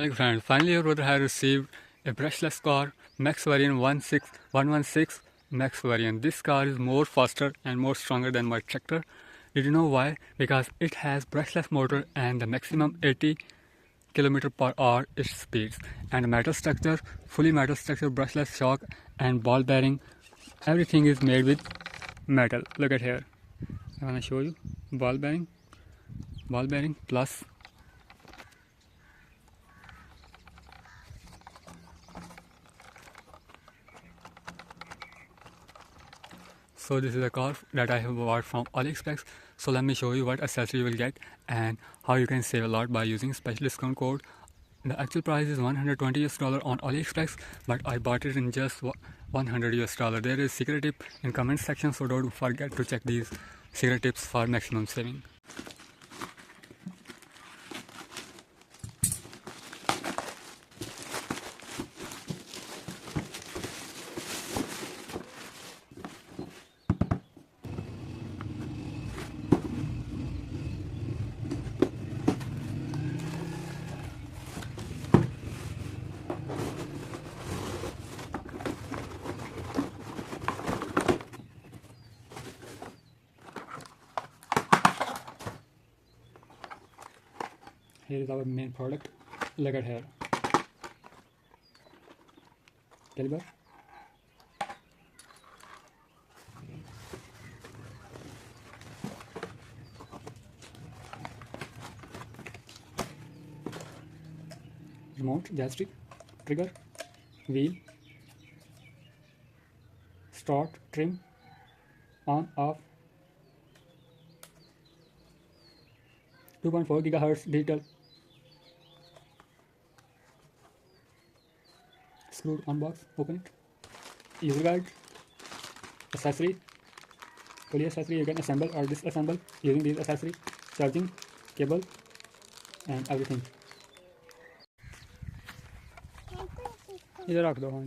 Assalamualaikum friends, finally your brother has received a brushless car, maxx variant 116 maxx variant. This car is more faster and more stronger than my tractor. Did you know why? Because it has brushless motor and the maximum 80 km/h its speeds, and metal structure, fully metal structure, brushless shock and ball bearing. Everything is made with metal. Look at here. I want to show you ball bearing plus. So this is a car that I have bought from AliExpress. So let me show you what accessory you will get and how you can save a lot by using special discount code. The actual price is $120 on AliExpress, but I bought it in just $100. There is secret tip in comment section, so don't forget to check these secret tips for maximum saving. Here is our main product. Look at here. Caliber. Remote, joystick, trigger, wheel, start, trim, on, off, 2.4 GHz digital, screwed on box, open it, user guide, accessory, fully accessory you can assemble or disassemble using these accessories, charging cable and everything. इधर रख दो हाँ